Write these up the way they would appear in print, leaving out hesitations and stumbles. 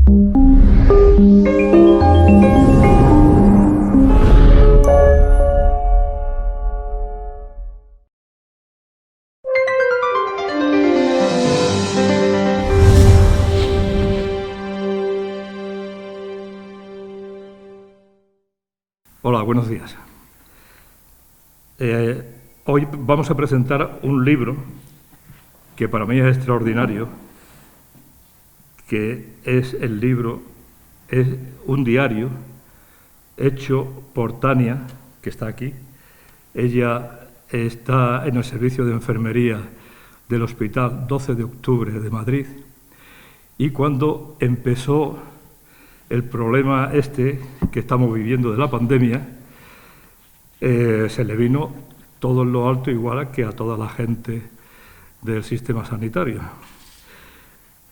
Hola, buenos días. Hoy vamos a presentar un libro que para mí es extraordinario, que es un diario hecho por Tania, que está aquí. Ella está en el servicio de enfermería del Hospital 12 de Octubre de Madrid, y cuando empezó el problema que estamos viviendo de la pandemia, se le vino todo en lo alto, igual que a toda la gente del sistema sanitario.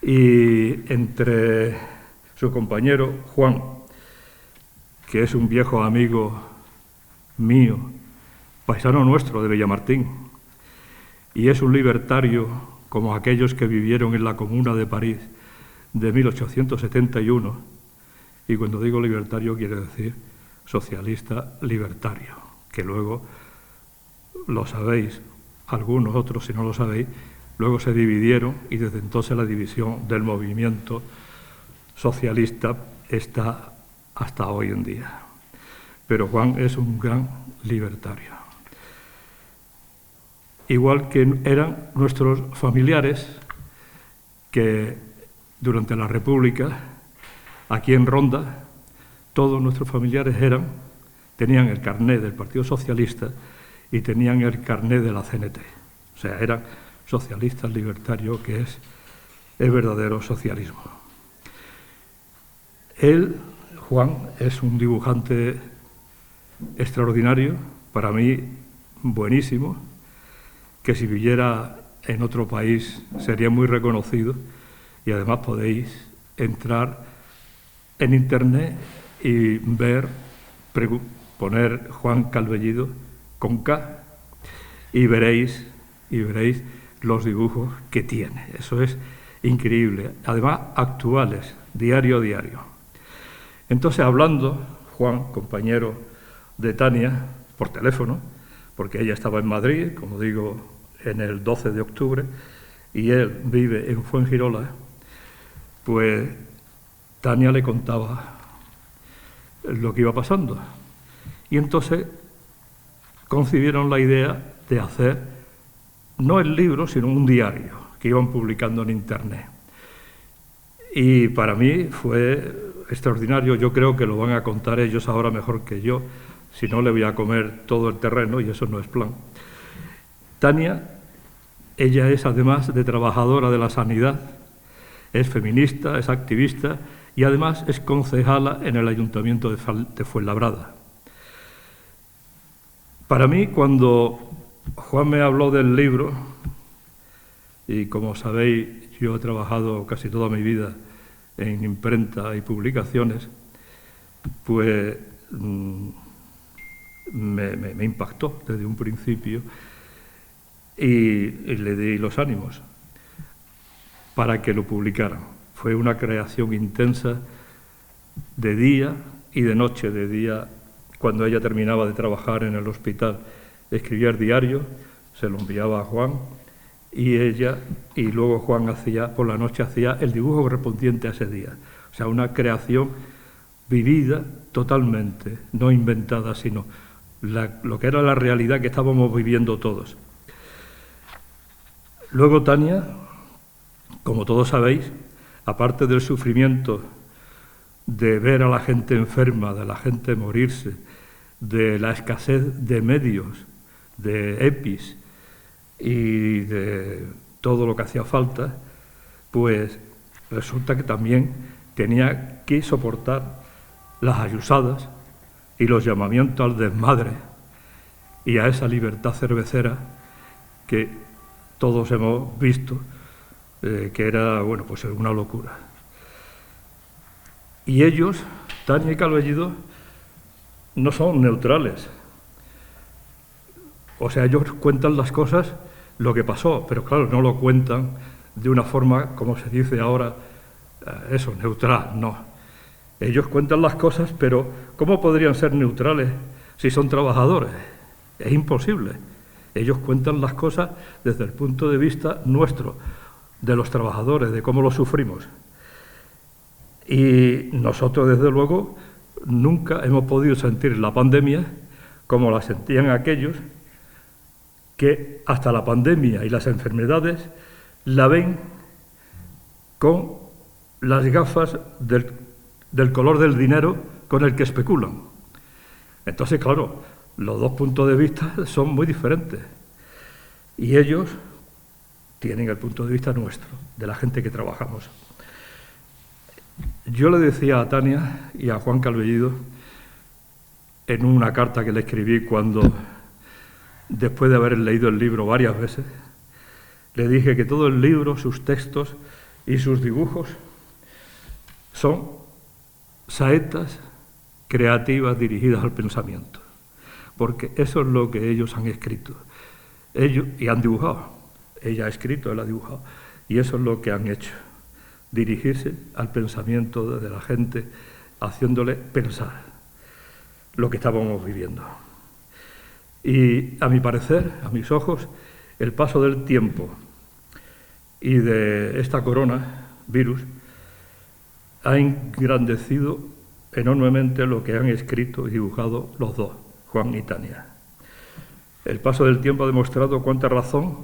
Y entre su compañero Juan, que es un viejo amigo mío, paisano nuestro de Villamartín, y es un libertario como aquellos que vivieron en la Comuna de París de 1871, y cuando digo libertario quiero decir socialista libertario, que luego lo sabéis, algunos otros si no lo sabéis, luego se dividieron y desde entonces la división del movimiento socialista está hasta hoy en día. Pero Juan es un gran libertario. Igual que eran nuestros familiares que durante la República, aquí en Ronda, todos nuestros familiares tenían el carné del Partido Socialista y tenían el carné de la CNT. O sea, eran socialistas libertarios, que es el verdadero socialismo. Él, Juan, es un dibujante extraordinario, para mí buenísimo, que si viviera en otro país sería muy reconocido, y además podéis entrar en Internet y poner Juan Calvellido con K y veréis los dibujos que tiene. Eso es increíble. Además, actuales, diario a diario. Entonces, hablando, Juan, compañero de Tania, por teléfono, porque ella estaba en Madrid, como digo, en el 12 de octubre, y él vive en Fuengirola, pues Tania le contaba lo que iba pasando. Y entonces concibieron la idea de hacer no el libro, sino un diario que iban publicando en Internet. Y para mí fue extraordinario. Yo creo que lo van a contar ellos ahora mejor que yo, si no le voy a comer todo el terreno, y eso no es plan. Tania, ella es además de trabajadora de la sanidad, es feminista, es activista, y además es concejala en el Ayuntamiento de Fuenlabrada. Para mí, cuando Juan me habló del libro, y como sabéis, yo he trabajado casi toda mi vida en imprenta y publicaciones, pues me impactó desde un principio y le di los ánimos para que lo publicaran. Fue una creación intensa de día y de noche. De día, cuando ella terminaba de trabajar en el hospital, escribía el diario, se lo enviaba a Juan, y luego Juan por la noche hacía el dibujo correspondiente a ese día. O sea, una creación vivida totalmente, no inventada, sino lo que era la realidad que estábamos viviendo todos. Luego Tania, como todos sabéis, aparte del sufrimiento de ver a la gente enferma, de la gente morirse, de la escasez de medios, de EPIs y de todo lo que hacía falta, pues resulta que también tenía que soportar las ayusadas y los llamamientos al desmadre y a esa libertad cervecera que todos hemos visto, que era, bueno, pues una locura. Y ellos, Tania y Calvellido, no son neutrales. O sea, ellos cuentan las cosas, lo que pasó, pero claro, no lo cuentan de una forma, como se dice ahora, eso, neutral, no. Ellos cuentan las cosas, pero ¿cómo podrían ser neutrales si son trabajadores? Es imposible. Ellos cuentan las cosas desde el punto de vista nuestro, de los trabajadores, de cómo lo sufrimos. Y nosotros, desde luego, nunca hemos podido sentir la pandemia como la sentían aquellos que hasta la pandemia y las enfermedades la ven con las gafas del color del dinero con el que especulan. Entonces, claro, los dos puntos de vista son muy diferentes. Y ellos tienen el punto de vista nuestro, de la gente que trabajamos. Yo le decía a Tania y a Juan Calvellido, en una carta que le escribí cuando, después de haber leído el libro varias veces, le dije que todo el libro, sus textos y sus dibujos son saetas creativas dirigidas al pensamiento, porque eso es lo que ellos han escrito. Ellos, y han dibujado. Ella ha escrito, él ha dibujado. Y eso es lo que han hecho. Dirigirse al pensamiento de la gente, haciéndole pensar lo que estábamos viviendo. Y a mi parecer, a mis ojos, el paso del tiempo y de esta coronavirus ha engrandecido enormemente lo que han escrito y dibujado los dos, Juan y Tania. El paso del tiempo ha demostrado cuánta razón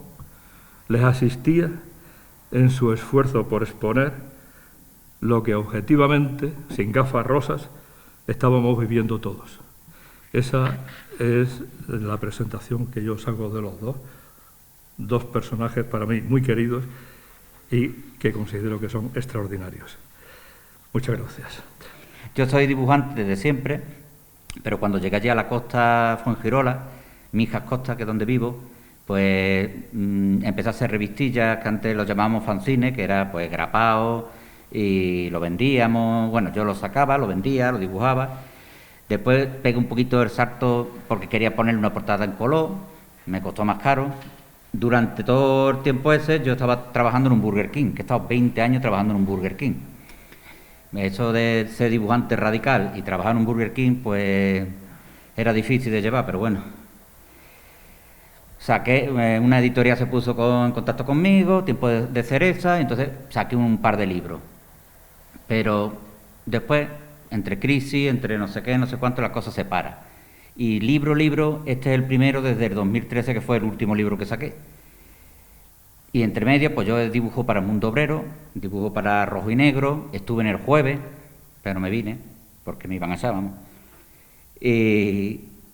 les asistía en su esfuerzo por exponer lo que objetivamente, sin gafas rosas, estábamos viviendo todos. Esa es la presentación que yo saco de los dos personajes para mí muy queridos y que considero que son extraordinarios. Muchas gracias. Yo soy dibujante desde siempre, pero cuando llegué allí a la costa Fuengirola, Mijas Costa, que es donde vivo, pues empecé a hacer revistillas que antes lo llamábamos fanzines, que era pues grapado, y lo vendíamos. Bueno, yo lo sacaba, lo vendía, lo dibujaba. Después pegué un poquito el salto porque quería ponerle una portada en color, me costó más caro. Durante todo el tiempo ese yo estaba trabajando en un Burger King, que he estado 20 años trabajando en un Burger King. Eso de ser dibujante radical y trabajar en un Burger King, pues era difícil de llevar, pero bueno. Saqué, una editorial se puso en contacto conmigo, Tiempo de Cereza, entonces saqué un par de libros. Pero después, entre crisis, entre no sé qué, no sé cuánto, la cosa se para. Y libro, este es el primero desde el 2013, que fue el último libro que saqué. Y entre medias, pues yo dibujo para el Mundo Obrero, dibujo para Rojo y Negro, estuve en El Jueves, pero me vine, porque me iban allá, vamos.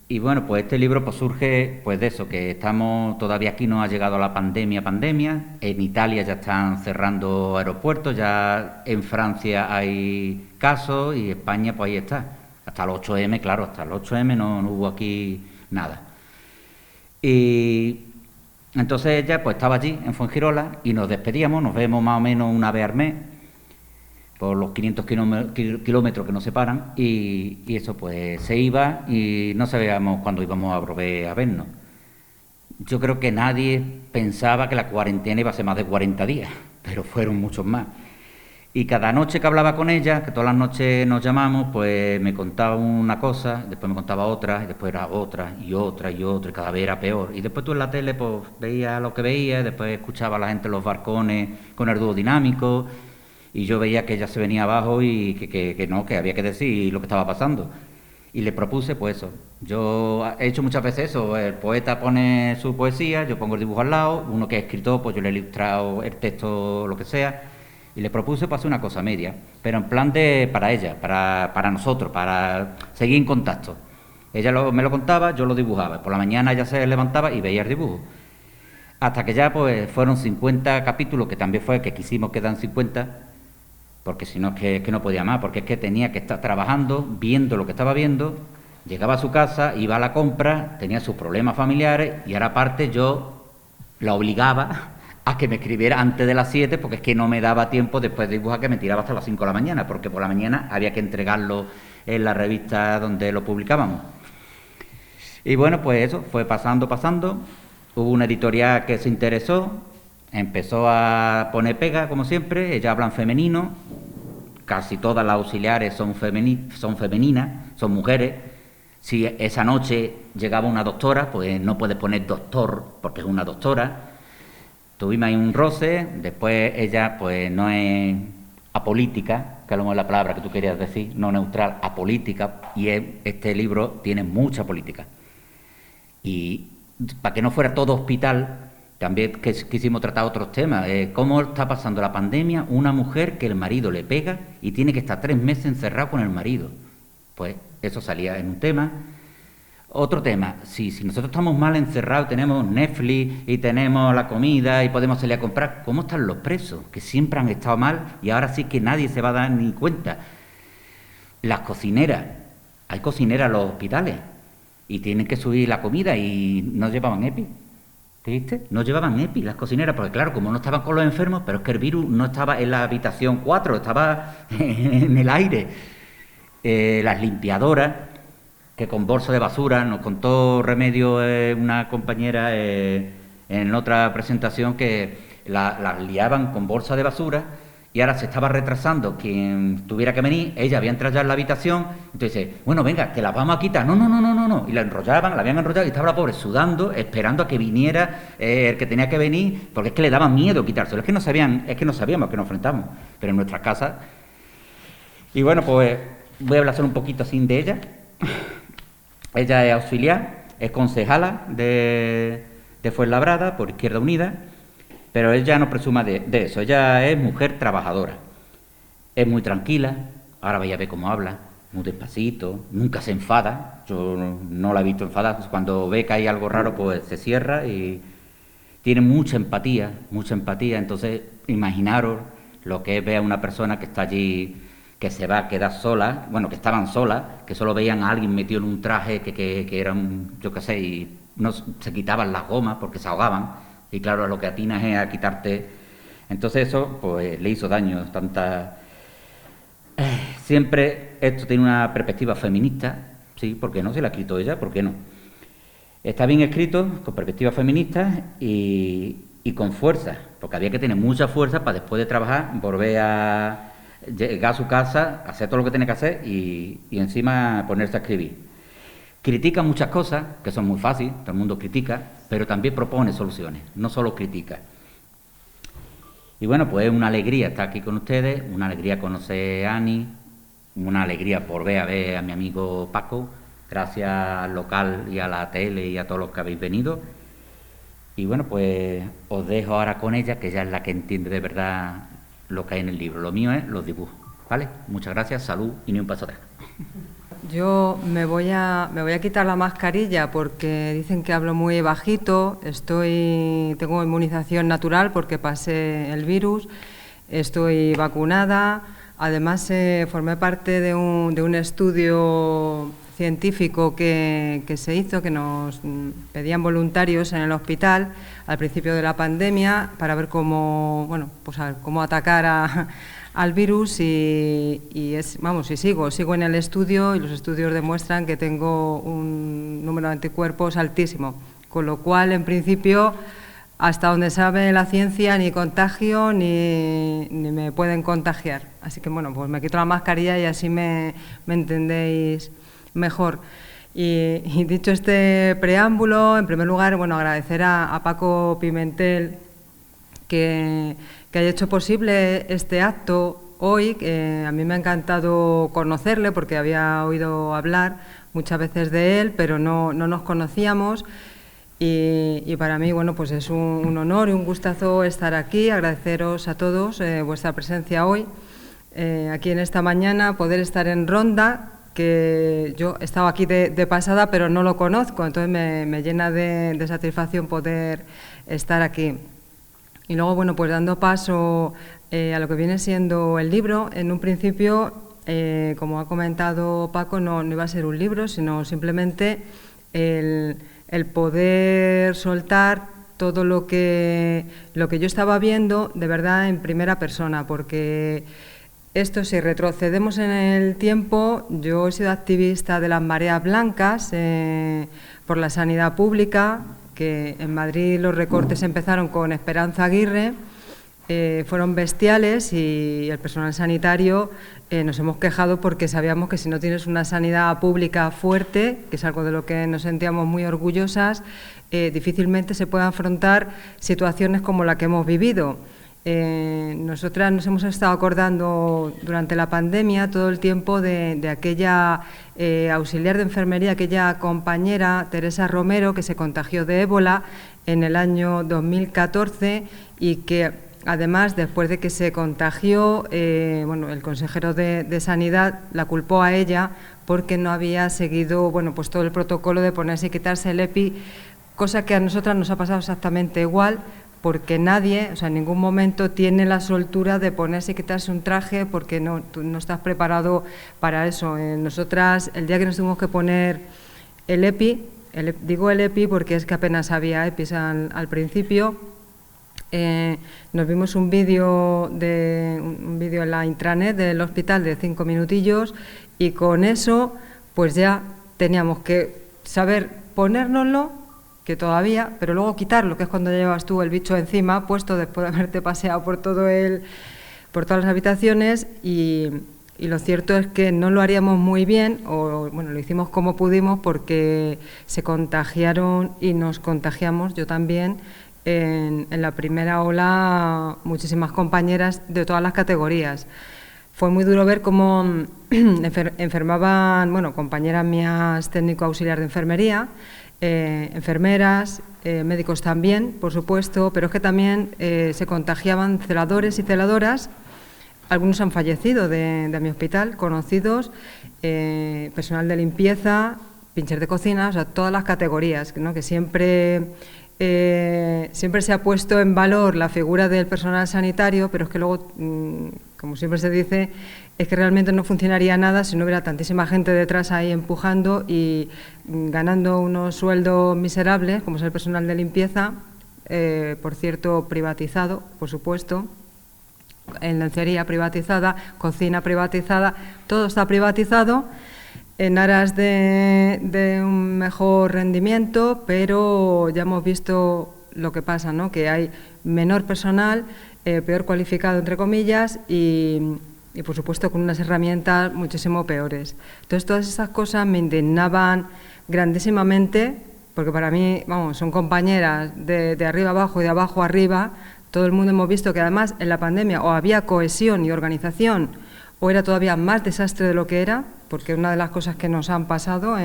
Y bueno, pues este libro pues surge pues de eso, que estamos, todavía aquí no ha llegado la pandemia, en Italia ya están cerrando aeropuertos, ya en Francia hay casos y España pues ahí está. Hasta el 8M, claro, hasta el 8M no hubo aquí nada. Y entonces ella pues estaba allí en Fuengirola y nos despedíamos, nos vemos más o menos una vez al mes, por los 500 kilómetros que nos separan, y eso pues se iba y no sabíamos cuándo íbamos a volver a vernos. Yo creo que nadie pensaba que la cuarentena iba a ser más de 40 días, pero fueron muchos más. Y cada noche que hablaba con ella, que todas las noches nos llamamos, pues me contaba una cosa, después me contaba otra, y después era otra, y otra, y otra, y cada vez era peor. Y después tú en la tele pues veías lo que veías, después escuchaba a la gente en los barcones con el dúo dinámico, y yo veía que ella se venía abajo y que había que decir lo que estaba pasando. Y le propuse, pues eso. Yo he hecho muchas veces eso, el poeta pone su poesía, yo pongo el dibujo al lado, uno que ha escrito, pues yo le he ilustrado el texto, lo que sea, y le propuse para hacer una cosa media, pero en plan para ella, para nosotros, para seguir en contacto. Ella me lo contaba, yo lo dibujaba. Por la mañana ella se levantaba y veía el dibujo. Hasta que ya pues fueron 50 capítulos, que también fue que quisimos que dan 50, porque si no es que no podía más, porque es que tenía que estar trabajando, viendo lo que estaba viendo, llegaba a su casa, iba a la compra, tenía sus problemas familiares y ahora aparte yo la obligaba a que me escribiera antes de las 7, porque es que no me daba tiempo después de dibujar, que me tiraba hasta las 5 de la mañana, porque por la mañana había que entregarlo en la revista donde lo publicábamos. Y bueno, pues eso, fue pasando, hubo una editorial que se interesó, empezó a poner pega, como siempre, ella habla en femenino, casi todas las auxiliares son femeninas, son mujeres. Si esa noche llegaba una doctora, pues no puedes poner doctor porque es una doctora. Tuvimos ahí un roce, después ella pues no es apolítica, que a lo mejor es la palabra que tú querías decir, no neutral, apolítica, y este libro tiene mucha política. Y para que no fuera todo hospital, también quisimos tratar otros temas. ¿Cómo está pasando la pandemia una mujer que el marido le pega y tiene que estar 3 meses encerrado con el marido? Pues eso salía en un tema. Otro tema, si nosotros estamos mal encerrados, tenemos Netflix y tenemos la comida y podemos salir a comprar, ¿cómo están los presos? Que siempre han estado mal y ahora sí que nadie se va a dar ni cuenta. Las cocineras, hay cocineras en los hospitales y tienen que subir la comida y no llevaban EPI. ¿Viste? No llevaban EPI las cocineras, porque claro, como no estaban con los enfermos, pero es que el virus no estaba en la habitación 4, estaba en el aire. Las limpiadoras, que con bolsa de basura, nos contó Remedio, una compañera en otra presentación, que las liaban con bolsa de basura y ahora se estaba retrasando quien tuviera que venir, ella había entrado ya en la habitación, entonces dice, bueno, venga, que las vamos a quitar, no, y la enrollaban, la habían enrollado y estaba la pobre sudando, esperando a que viniera el que tenía que venir, porque es que le daba miedo quitárselo, es que no sabíamos que nos enfrentamos, pero en nuestras casas. Y bueno, pues voy a hablar solo un poquito así de ella. Ella es auxiliar, es concejala de Fuenlabrada por Izquierda Unida, pero ella no presuma de eso, ella es mujer trabajadora, es muy tranquila, ahora vaya a ver cómo habla, muy despacito, nunca se enfada, yo no la he visto enfadada, cuando ve que hay algo raro pues se cierra y tiene mucha empatía, entonces imaginaros lo que es ver a una persona que está allí, que se va a quedar sola, bueno, que estaban solas, que solo veían a alguien metido en un traje que era yo qué sé, y no se quitaban las gomas porque se ahogaban, y claro, lo que atinas es a quitarte. Entonces eso pues le hizo daño, siempre esto tiene una perspectiva feminista, sí, ¿por qué no? Se la ha escrito ella, ¿por qué no? Está bien escrito, con perspectiva feminista y con fuerza, porque había que tener mucha fuerza para después de trabajar volver a llegar a su casa, hacer todo lo que tiene que hacer y encima ponerse a escribir. Critica muchas cosas, que son muy fáciles, todo el mundo critica, pero también propone soluciones, no solo critica. Y bueno, pues es una alegría estar aquí con ustedes, una alegría conocer a Ani, una alegría por ver a mi amigo Paco, gracias al local y a la tele y a todos los que habéis venido. Y bueno, pues os dejo ahora con ella, que ella es la que entiende de verdad lo que hay en el libro. Lo mío es los dibujos, ¿vale? Muchas gracias, salud y ni un paso atrás. Yo me voy a quitar la mascarilla porque dicen que hablo muy bajito, tengo inmunización natural porque pasé el virus, estoy vacunada, además formé parte de un estudio científico que se hizo, que nos pedían voluntarios en el hospital al principio de la pandemia para ver cómo atacar al virus y sigo en el estudio y los estudios demuestran que tengo un número de anticuerpos altísimo, con lo cual, en principio, hasta donde sabe la ciencia, ni contagio ni me pueden contagiar. Así que, bueno, pues me quito la mascarilla y así me entendéis mejor. Y dicho este preámbulo, en primer lugar, bueno, agradecer a Paco Pimentel que haya hecho posible este acto hoy. A mí me ha encantado conocerle porque había oído hablar muchas veces de él, pero no nos conocíamos. Y para mí, bueno, pues es un honor y un gustazo estar aquí, agradeceros a todos vuestra presencia hoy, aquí en esta mañana, poder estar en Ronda, que yo he estado aquí de pasada, pero no lo conozco, entonces me llena de satisfacción poder estar aquí. Y luego, bueno, pues dando paso a lo que viene siendo el libro, en un principio, como ha comentado Paco, no iba a ser un libro, sino simplemente el poder soltar todo lo que yo estaba viendo de verdad en primera persona, porque esto, si retrocedemos en el tiempo, yo he sido activista de las mareas blancas por la sanidad pública, que en Madrid los recortes empezaron con Esperanza Aguirre fueron bestiales y el personal sanitario nos hemos quejado porque sabíamos que si no tienes una sanidad pública fuerte, que es algo de lo que nos sentíamos muy orgullosas, difícilmente se pueden afrontar situaciones como la que hemos vivido. Nosotras nos hemos estado acordando durante la pandemia todo el tiempo de aquella auxiliar de enfermería, aquella compañera, Teresa Romero, que se contagió de ébola en el año 2014 y que además, después de que se contagió, el consejero de Sanidad la culpó a ella porque no había seguido pues todo el protocolo de ponerse y quitarse el EPI, cosa que a nosotras nos ha pasado exactamente igual, porque nadie, en ningún momento tiene la soltura de ponerse y quitarse un traje porque tú no estás preparado para eso. Nosotras, el día que nos tuvimos que poner el EPI, digo el EPI porque es que apenas había EPIs al principio, nos vimos un vídeo en la intranet del hospital de 5 minutillos y con eso pues ya teníamos que saber ponérnoslo, que todavía, pero luego quitarlo, que es cuando llevas tú el bicho encima puesto después de haberte paseado por todas las habitaciones y lo cierto es que no lo haríamos muy bien, lo hicimos como pudimos porque se contagiaron y nos contagiamos, yo también. En la primera ola, muchísimas compañeras de todas las categorías. Fue muy duro ver cómo enfermaban, compañeras mías técnico auxiliar de enfermería, enfermeras, médicos también, por supuesto, pero es que también se contagiaban celadores y celadoras. Algunos han fallecido de mi hospital, conocidos, personal de limpieza, pincher de cocina, todas las categorías, ¿no? Que siempre se ha puesto en valor la figura del personal sanitario, pero es que luego, como siempre se dice, es que realmente no funcionaría nada si no hubiera tantísima gente detrás ahí empujando y ganando unos sueldos miserables, como es el personal de limpieza, por cierto, privatizado, por supuesto, en lencería privatizada, cocina privatizada, todo está privatizado, en aras de un mejor rendimiento, pero ya hemos visto lo que pasa, ¿no? Que hay menor personal, peor cualificado, entre comillas, y por supuesto con unas herramientas muchísimo peores. Entonces, todas esas cosas me indignaban grandísimamente, porque para mí, son compañeras de arriba abajo y de abajo arriba. Todo el mundo hemos visto que además en la pandemia o había cohesión y organización o era todavía más desastre de lo que era, porque una de las cosas que nos han pasado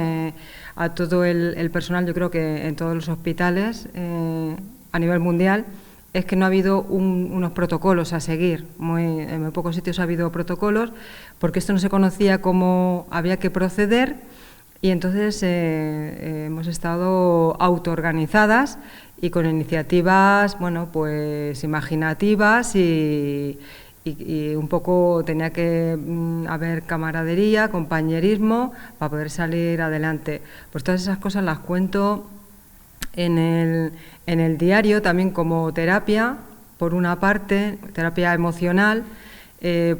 a todo el personal, yo creo que en todos los hospitales a nivel mundial, es que no ha habido unos protocolos a seguir. En muy pocos sitios ha habido protocolos, porque esto no se conocía cómo había que proceder y entonces hemos estado autoorganizadas y con iniciativas, pues imaginativas y un poco tenía que haber camaradería, compañerismo para poder salir adelante. Pues todas esas cosas las cuento en el diario también como terapia, por una parte, terapia emocional,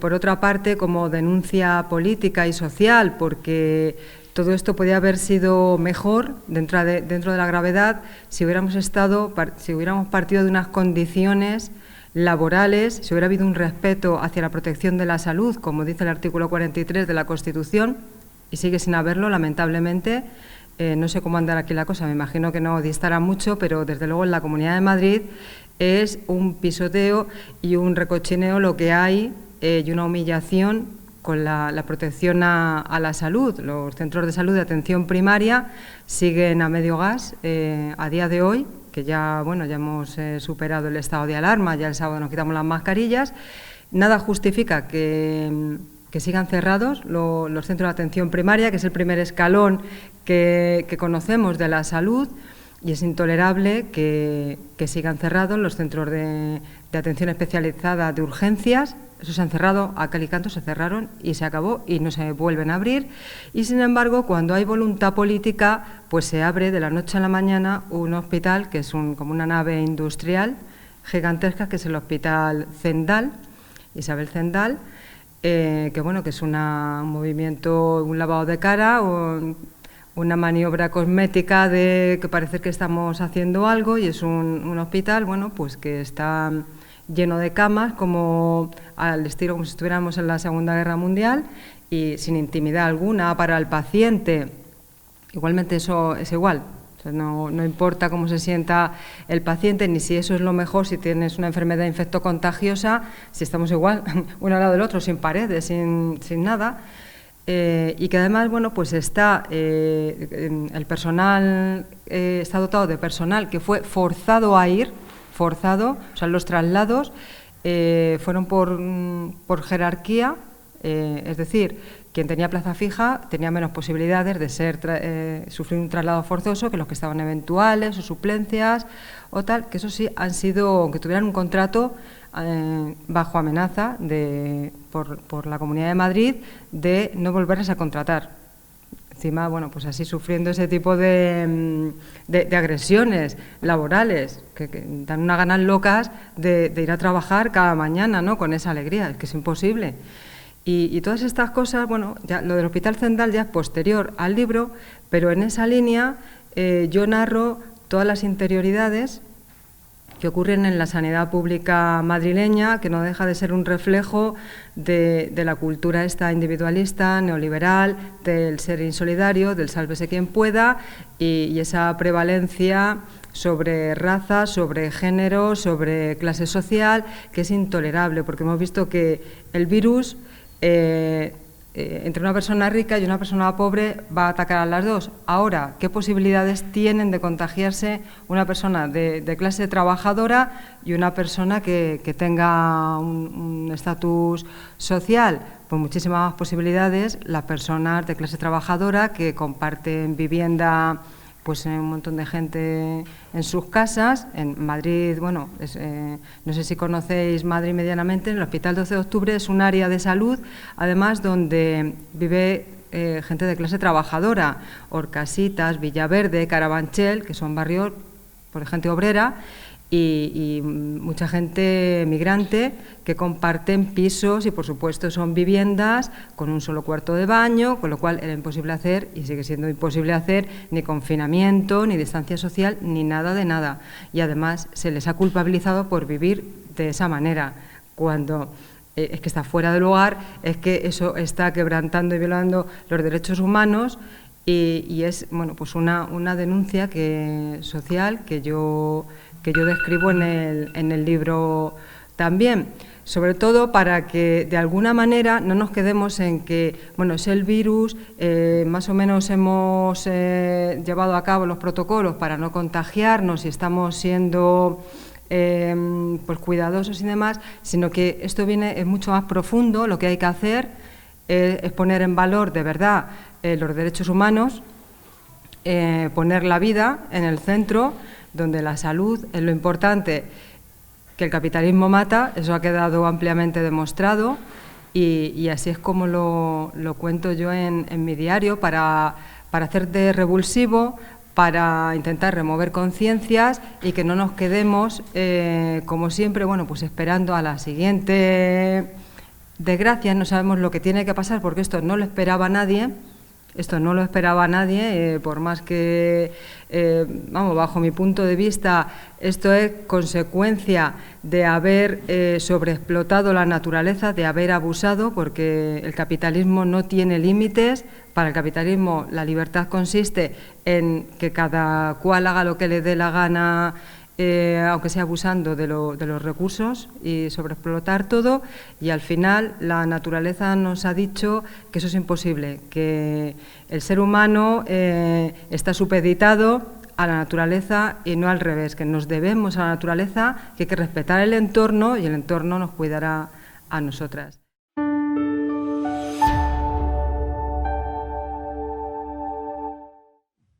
por otra parte como denuncia política y social, porque todo esto podía haber sido mejor dentro de la gravedad si hubiéramos partido de unas condiciones laborales, si hubiera habido un respeto hacia la protección de la salud, como dice el artículo 43 de la Constitución, y sigue sin haberlo, lamentablemente. No sé cómo andará aquí la cosa, me imagino que no distará mucho, pero desde luego en la Comunidad de Madrid es un pisoteo y un recochineo lo que hay y una humillación con la protección a la salud. Los centros de salud de atención primaria siguen a medio gas a día de hoy, que ya hemos superado el estado de alarma, ya el sábado nos quitamos las mascarillas. Nada justifica que sigan cerrados los centros de atención primaria, que es el primer escalón que conocemos de la salud, y es intolerable que sigan cerrados los centros de atención especializada de urgencias. Esos se han cerrado, a cal y canto se cerraron y se acabó y no se vuelven a abrir. Y sin embargo, cuando hay voluntad política, pues se abre de la noche a la mañana un hospital que es como una nave industrial gigantesca, que es el Hospital Zendal, Isabel Zendal, que es un movimiento, un lavado de cara, una maniobra cosmética de que parece que estamos haciendo algo, y es un hospital, pues que está lleno de camas, como al estilo como si estuviéramos en la Segunda Guerra Mundial, y sin intimidad alguna para el paciente. Igualmente eso es igual. O sea, no importa cómo se sienta el paciente, ni si eso es lo mejor, si tienes una enfermedad infectocontagiosa, si estamos igual, uno al lado del otro, sin paredes, sin nada. Y que además, bueno, pues está el personal, está dotado de personal que fue forzado a ir, o sea, los traslados fueron por jerarquía, es decir, quien tenía plaza fija tenía menos posibilidades de sufrir un traslado forzoso que los que estaban eventuales o suplencias o tal, que eso sí han sido, aunque tuvieran un contrato bajo amenaza por la Comunidad de Madrid de no volverles a contratar. Encima, bueno, pues así sufriendo ese tipo de agresiones laborales que dan unas ganas locas de ir a trabajar cada mañana, ¿no? Con esa alegría, es que es imposible. Y todas estas cosas, bueno, ya lo del Hospital Zendal ya es posterior al libro, pero en esa línea yo narro todas las interioridades que ocurren en la sanidad pública madrileña, que no deja de ser un reflejo de la cultura esta individualista, neoliberal, del ser insolidario, del sálvese quien pueda, y esa prevalencia sobre raza, sobre género, sobre clase social, que es intolerable, porque hemos visto que el virus entre una persona rica y una persona pobre va a atacar a las dos. Ahora, ¿qué posibilidades tienen de contagiarse una persona de clase trabajadora y una persona que tenga un estatus social? Pues muchísimas más posibilidades las personas de clase trabajadora que comparten vivienda, pues un montón de gente en sus casas. En Madrid, bueno, no sé si conocéis Madrid medianamente, el Hospital 12 de Octubre es un área de salud, además donde vive gente de clase trabajadora, Orcasitas, Villaverde, Carabanchel, que son barrios por gente obrera, y mucha gente migrante que comparten pisos y, por supuesto, son viviendas con un solo cuarto de baño, con lo cual era imposible hacer, y sigue siendo imposible hacer, ni confinamiento, ni distancia social, ni nada de nada. Y además se les ha culpabilizado por vivir de esa manera, cuando es que está fuera del lugar, es que eso está quebrantando y violando los derechos humanos. Y es, bueno, pues una denuncia social que yo describo en el libro también, sobre todo para que de alguna manera no nos quedemos en que, bueno, es el virus, más o menos hemos llevado a cabo los protocolos para no contagiarnos y estamos siendo pues cuidadosos y demás, sino que esto es mucho más profundo. Lo que hay que hacer es poner en valor de verdad los derechos humanos, poner la vida en el centro, donde la salud es lo importante, que el capitalismo mata, eso ha quedado ampliamente demostrado, y así es como lo cuento yo en mi diario, para hacer de revulsivo, para intentar remover conciencias y que no nos quedemos, como siempre, bueno, pues esperando a la siguiente desgracia. No sabemos lo que tiene que pasar, porque esto no lo esperaba nadie. Esto no lo esperaba nadie, por más que, bajo mi punto de vista, esto es consecuencia de haber sobreexplotado la naturaleza, de haber abusado, porque el capitalismo no tiene límites. Para el capitalismo la libertad consiste en que cada cual haga lo que le dé la gana, aunque sea abusando de los recursos, y sobreexplotar todo, y al final la naturaleza nos ha dicho que eso es imposible, que el ser humano está supeditado a la naturaleza y no al revés, que nos debemos a la naturaleza, que hay que respetar el entorno y el entorno nos cuidará a nosotras.